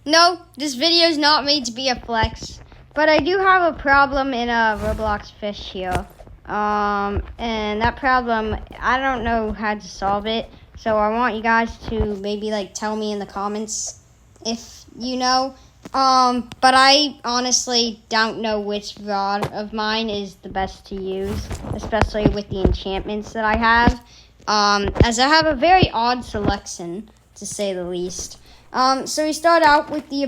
No, this video is not made to be a flex, but I do have a problem in Roblox Fisch here. And that problem, I don't know how to solve it, so I want you guys to maybe tell me in the comments if you know. But I honestly don't know which rod of mine is the best to use, especially with the enchantments that I have. As I have a very odd selection, to say the least. So we start out with the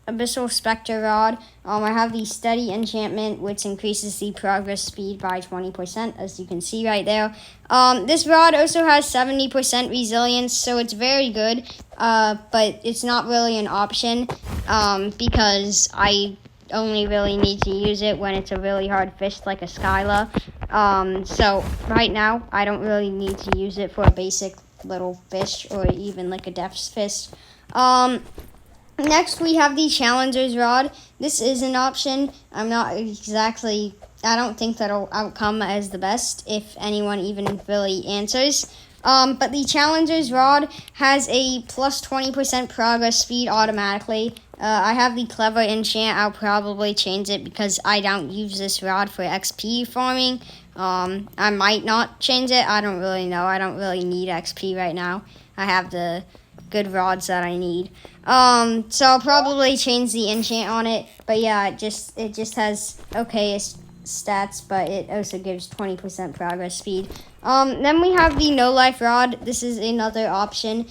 Abyssal Spectre Rod. I have the Steady Enchantment, which increases the progress speed by 20%, as you can see right there. This rod also has 70% resilience, so it's very good, but it's not really an option, because I only really need to use it when it's a really hard fish like a Skyla. So right now, I don't really need to use it for a basic little fish or even like a depth fish. Next, we have the Challenger's Rod. This is an option. I don't think that'll outcome as the best if anyone even really answers. But the Challenger's Rod has a plus 20% progress speed automatically. I have the Clever Enchant. I'll probably change it because I don't use this rod for XP farming. I might not change it. I don't really know. I don't really need XP right now. I have the good rods that I need. So I'll probably change the enchant on it. But yeah, it just has okay stats, but it also gives 20% progress speed. Then we have the No Life Rod. This is another option.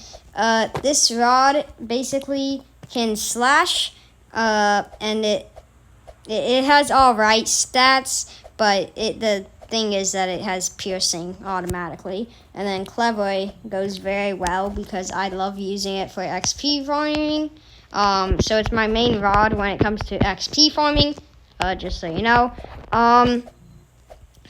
This rod basically can slash, and it has alright stats, but the thing is that it has piercing automatically, and then Clever goes very well because I love using it for XP farming. So it's my main rod when it comes to XP farming, just so you know.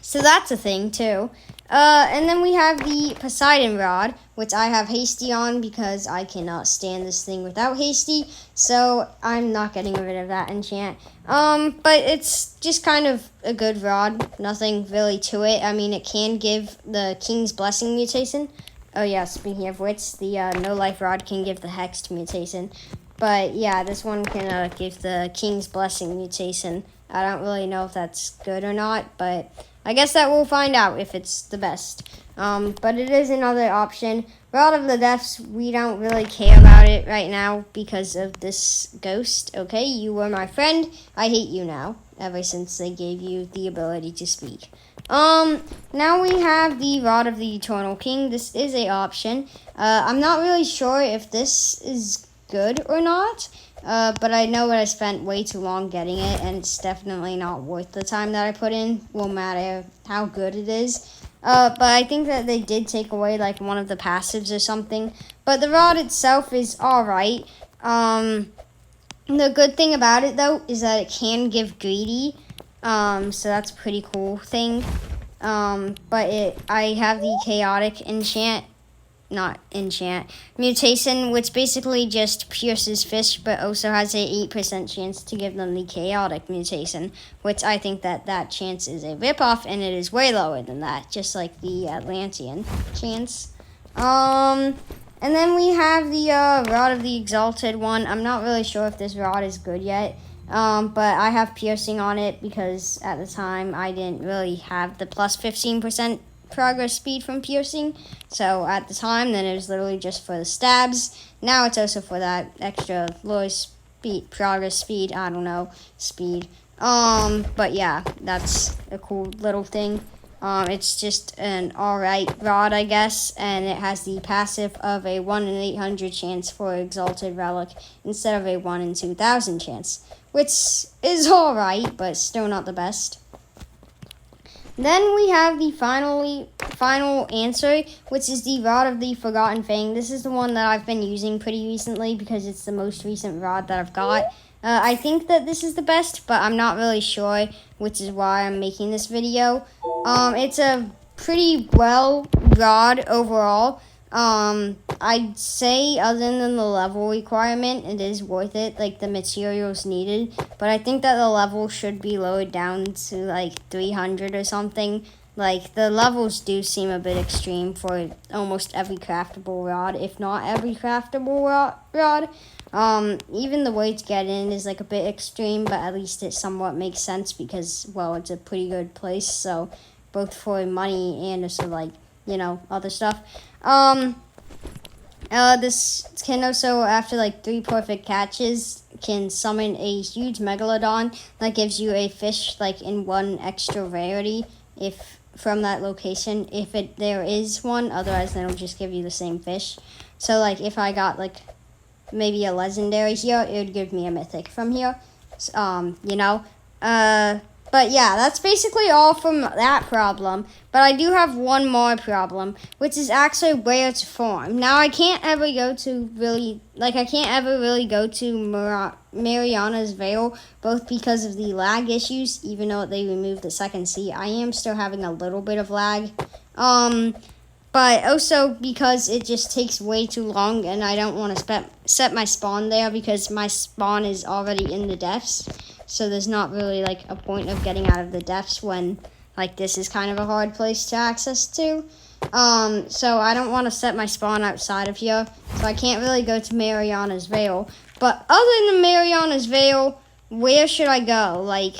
So that's a thing too. And then we have the Poseidon Rod, which I have Hasty on because I cannot stand this thing without Hasty, so I'm not getting rid of that enchant. But it's just kind of a good rod, nothing really to it. I mean, it can give the King's Blessing mutation. Oh yeah, speaking of which, the No Life Rod can give the Hexed mutation. But yeah, this one can give the King's Blessing mutation. I don't really know if that's good or not, but I guess that we'll find out if it's the best. But it is another option. Rod of the Depths, we don't really care about it right now because of this ghost. Okay, you were my friend. I hate you now, ever since they gave you the ability to speak. Now we have the Rod of the Eternal King. This is a option. I'm not really sure if this is good or not. But I know that I spent way too long getting it, and it's definitely not worth the time that I put in, no matter how good it is. But I think that they did take away, one of the passives or something. But the rod itself is alright. The good thing about it, though, is that it can give greedy. So that's a pretty cool thing. But I have the chaotic mutation, which basically just pierces fish, but also has a 8% chance to give them the chaotic mutation, which I think that chance is a ripoff, and it is way lower than that, just like the Atlantean chance. And then we have the Rod of the Exalted one. I'm not really sure if this rod is good yet, but I have piercing on it because at the time I didn't really have the plus 15% progress speed from piercing. So at the time, then it was literally just for the stabs. Now it's also for that extra low speed, progress speed, speed. But yeah, that's a cool little thing. It's just an alright rod, I guess, and it has the passive of a 1 in 800 chance for Exalted Relic instead of a 1 in 2000 chance, which is alright, but still not the best. Then we have the final answer, which is the Rod of the Forgotten Fang. This is the one that I've been using pretty recently because it's the most recent rod that I've got. I think that this is the best, but I'm not really sure, which is why I'm making this video. It's a pretty well rod overall. I'd say other than the level requirement, it is worth it, the materials needed. But I think that the level should be lowered down to 300 or something. Like, the levels do seem a bit extreme for almost every craftable rod, if not every craftable rod. Even the way to get in is like a bit extreme, but at least it somewhat makes sense because, well, it's a pretty good place. So, both for money and also like, you know, other stuff. This can also, after like 3 perfect catches, can summon a huge megalodon that gives you a fish like in 1 extra rarity if from that location, if there is one. Otherwise, then it'll just give you the same fish. So like if I got like maybe a legendary here, it would give me a mythic from here. You know, but yeah, that's basically all from that problem. But I do have one more problem, which is actually where to farm. Now, I can't ever go to Mariana's Veil, both because of the lag issues, even though they removed the second sea. I am still having a little bit of lag. But also because it just takes way too long, and I don't want to set my spawn there because my spawn is already in the depths. So there's not really like a point of getting out of the depths when like this is kind of a hard place to access to. So I don't want to set my spawn outside of here. So I can't really go to Mariana's Veil. But other than Mariana's Veil, where should I go? Like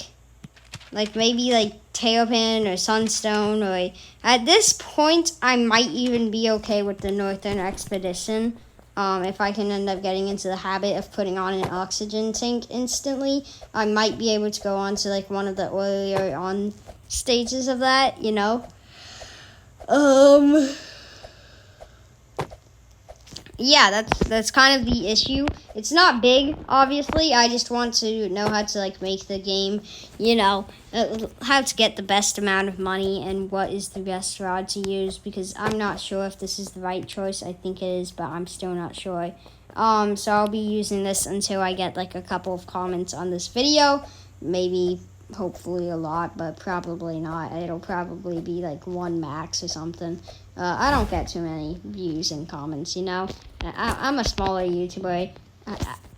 maybe like Terrapin or Sunstone, or at this point I might even be okay with the Northern Expedition. If I can end up getting into the habit of putting on an oxygen tank instantly, I might be able to go on to like one of the earlier on stages of that, you know. Yeah, that's kind of the issue. It's not big, obviously. I just want to know how to like make the game, you know, how to get the best amount of money and what is the best rod to use, because I'm not sure if this is the right choice. I think it is, but I'm still not sure. So I'll be using this until I get like a couple of comments on this video. Maybe, hopefully a lot, but probably not. It'll probably be like 1 max or something. I don't get too many views and comments, you know. I'm a smaller YouTuber.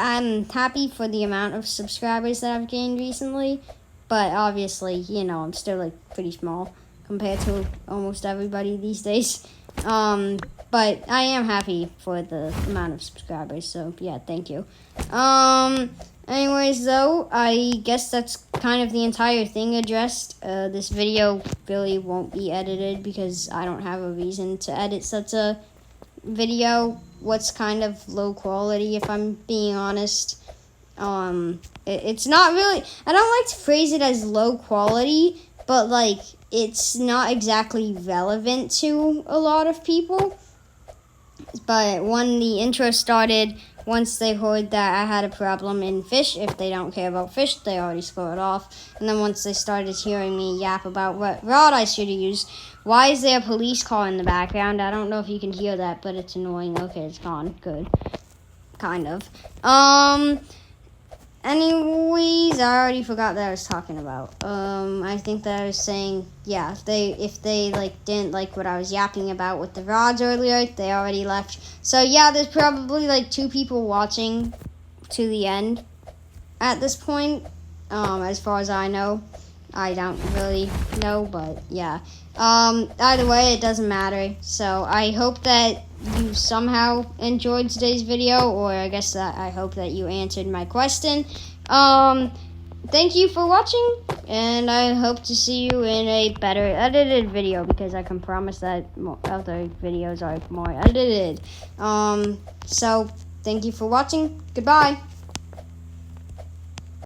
I'm happy for the amount of subscribers that I've gained recently, but obviously, you know, I'm still like pretty small compared to almost everybody these days. But I am happy for the amount of subscribers, so yeah, thank you. Anyways, though, I guess that's kind of the entire thing addressed. This video really won't be edited because I don't have a reason to edit such a video. What's kind of low quality, if I'm being honest. It's not really, I don't like to phrase it as low quality, but like it's not exactly relevant to a lot of people. But when the intro started, once they heard that I had a problem in Fish, if they don't care about Fish, they already scored off. And then once they started hearing me yap about what rod I should use, why is there a police car in the background? I don't know if you can hear that, but it's annoying. Okay, it's gone. Good. Kind of. Anyways, I already forgot that I was talking about. I think that I was saying, yeah, if they like didn't like what I was yapping about with the rods earlier, they already left. So yeah, there's probably like 2 people watching to the end at this point. As far as I know, I don't really know, but yeah. Either way, it doesn't matter. So I hope that you somehow enjoyed today's video, or I guess that I hope that you answered my question. Thank you for watching, and I hope to see you in a better edited video, because I can promise that other videos are more edited. So thank you for watching. Goodbye.